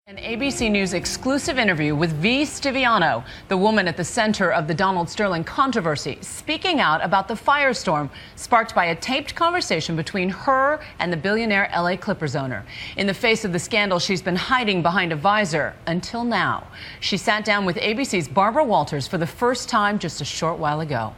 An ABC News exclusive interview with VStiviano, the woman at the center of the Donald Sterling controversy, speaking out about the firestorm sparked by a taped conversation between her and the billionaire LA Clippers owner. In the face of the scandal, she's been hiding behind a visor until now. She sat down with ABC's Barbara Walters for the first time just a short while ago.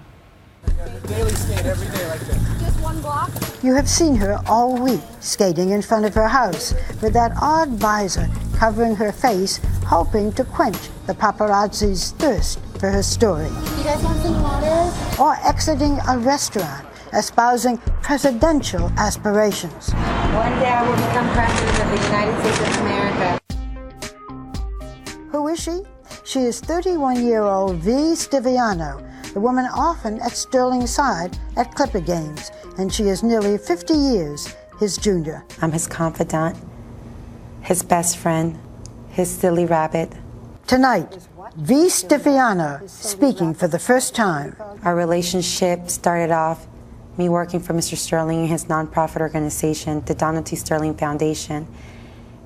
Daily skate every day like this. Just one block? You have seen her all week skating in front of her house with that odd visor covering her face, hoping to quench the paparazzi's thirst for her story. You guys want some water? Or exiting a restaurant, espousing presidential aspirations. One day I will become president of the United States of America. Who is she? She is 31-year-old VStiviano, the woman often at Sterling's side at Clipper games, and she is nearly 50 years his junior. I'm his confidant, his best friend, his silly rabbit. Tonight, VStiviano speaking for the first time. Our relationship started off me working for Mr. Sterling and his nonprofit organization, the Donald T. Sterling Foundation,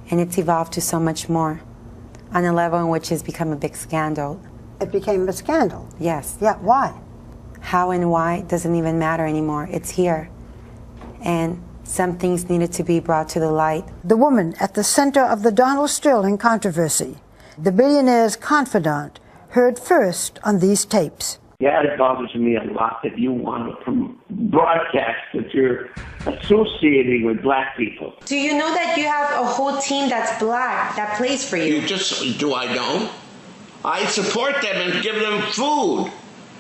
and it's evolved to so much more, on a level in which it's become a big scandal. It became a scandal. Yes. Yeah, why? How and why doesn't even matter anymore. It's here. And some things needed to be brought to the light. The woman at the center of the Donald Sterling controversy, the billionaire's confidant, heard first on these tapes. Yeah, it bothers me a lot that you want to broadcast that you're associating with black people. Do you know that you have a whole team that's black that plays for you? Do I know? I support them and give them food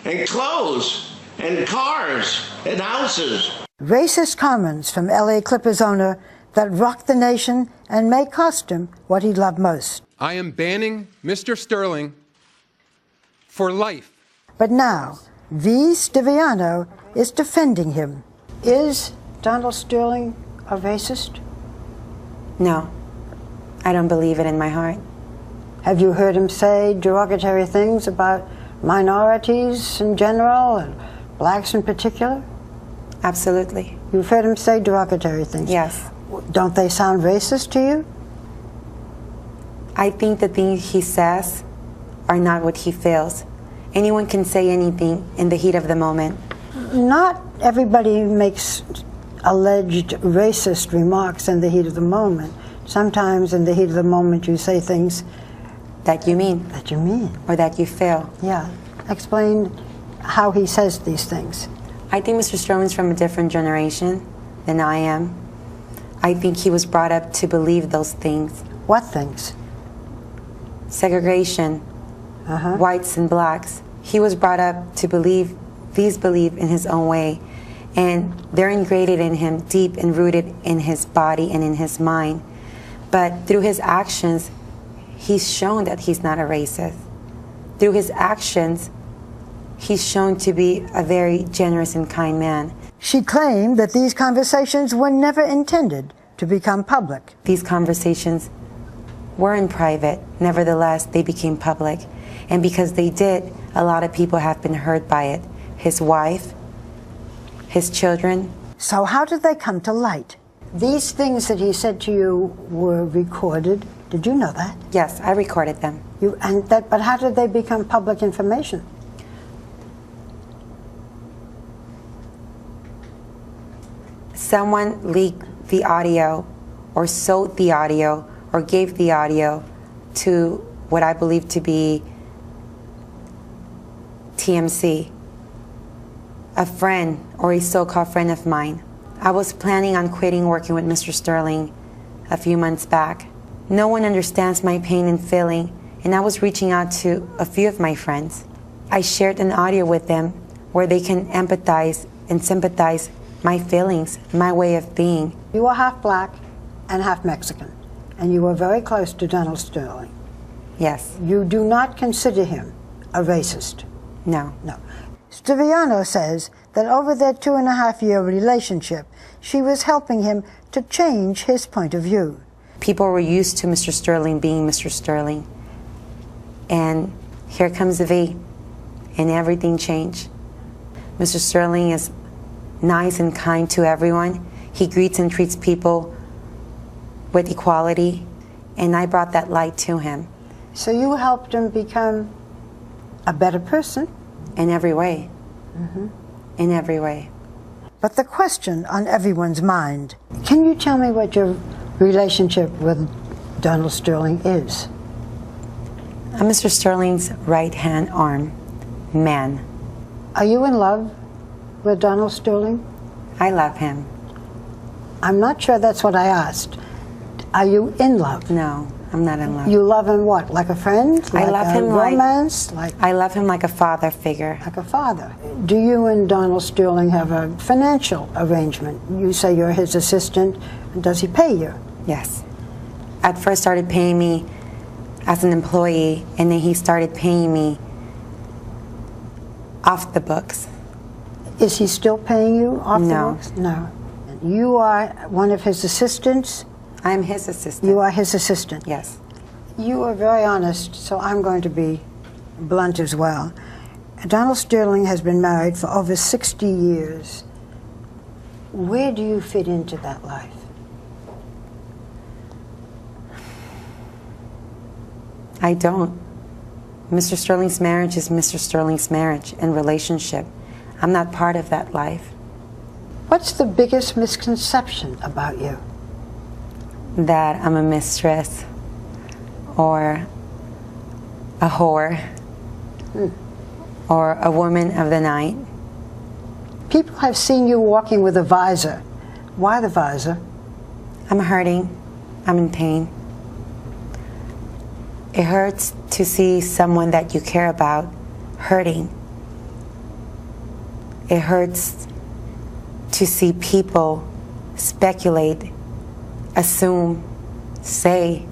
and clothes and cars and houses. Racist comments from LA Clippers owner that rocked the nation and may cost him what he loved most. I am banning Mr. Sterling for life. But now, VStiviano is defending him. Is Donald Sterling a racist? No, I don't believe it in my heart. Have you heard him say derogatory things about minorities in general and blacks in particular? Absolutely. You've heard him say derogatory things? Yes. Don't they sound racist to you? I think the things he says are not what he feels. Anyone can say anything in the heat of the moment. Not everybody makes alleged racist remarks in the heat of the moment. Sometimes in the heat of the moment you say things that you mean. That you mean. Or that you feel. Yeah. Explain how he says these things. I think Mr. Sterling's from a different generation than I am. I think he was brought up to believe those things. What things? Segregation, whites and blacks. He was brought up to believe these believe in his own way, and they're ingrained in him, deep and rooted in his body and in his mind. But through his actions, he's shown that he's not a racist. Through his actions, he's shown to be a very generous and kind man. She claimed that these conversations were never intended to become public. These conversations were in private. Nevertheless, they became public. And because they did, a lot of people have been hurt by it. His wife, his children. So how did they come to light? These things that he said to you were recorded. Did you know that? Yes, I recorded them. But how did they become public information? Someone leaked the audio or sold the audio or gave the audio to what I believe to be TMC, a friend or a so-called friend of mine. I was planning on quitting working with Mr. Sterling a few months back. No one understands my pain and feeling, and I was reaching out to a few of my friends. I shared an audio with them where they can empathize and sympathize my feelings, my way of being. You were half black and half Mexican, and you were very close to Donald Sterling. Yes. You do not consider him a racist? No. No. Stiviano says that over their 2.5-year relationship, she was helping him to change his point of view. People were used to Mr. Sterling being Mr. Sterling. And here comes the V, and everything changed. Mr. Sterling is nice and kind to everyone. He greets and treats people with equality, and I brought that light to him. So you helped him become a better person? In every way. In every way. But the question on everyone's mind, can you tell me what your relationship with Donald Sterling is? I'm Mr. Sterling's right-hand arm man. Are you in love with Donald Sterling? I love him. I'm not sure that's what I asked. Are you in love? No, I'm not in love. You love him what? Like a friend? Like I love a him romance? I love him like a father figure. Like a father. Do you and Donald Sterling have a financial arrangement? You say you're his assistant. Does he pay you? Yes. At first started paying me as an employee, and then he started paying me off the books. Is he still paying you off No. the books? No. You are one of his assistants? I'm his assistant. You are his assistant? Yes. You are very honest, so I'm going to be blunt as well. Donald Sterling has been married for over 60 years. Where do you fit into that life? I don't. Mr. Sterling's marriage is Mr. Sterling's marriage and relationship. I'm not part of that life. What's the biggest misconception about you? That I'm a mistress or a whore or a woman of the night. People have seen you walking with a visor. Why the visor? I'm hurting. I'm in pain. It hurts to see someone that you care about hurting. It hurts to see people speculate, assume, say,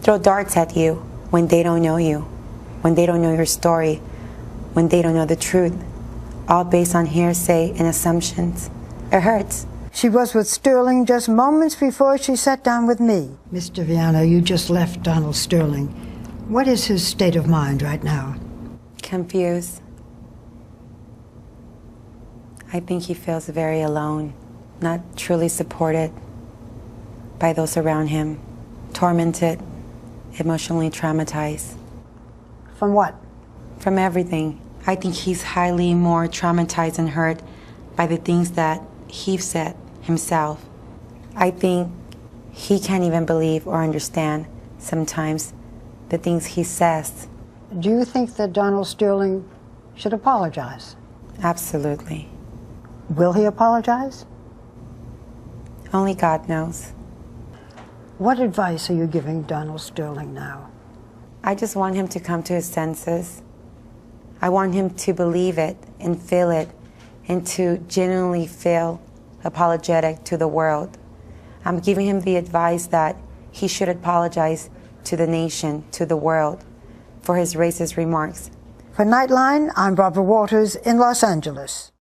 throw darts at you when they don't know you, when they don't know your story, when they don't know the truth, all based on hearsay and assumptions. It hurts. She was with Sterling just moments before she sat down with me. Miss Stiviano, you just left Donald Sterling. What is his state of mind right now? Confused. I think he feels very alone, not truly supported by those around him, tormented, emotionally traumatized. From what? From everything. I think he's highly more traumatized and hurt by the things that he said himself. I think he can't even believe or understand sometimes the things he says. Do you think that Donald Sterling should apologize? Absolutely. Will he apologize? Only God knows. What advice are you giving Donald Sterling now? I just want him to come to his senses. I want him to believe it and feel it and to genuinely feel apologetic to the world. I'm giving him the advice that he should apologize to the nation, to the world, for his racist remarks. For Nightline, I'm Barbara Walters in Los Angeles.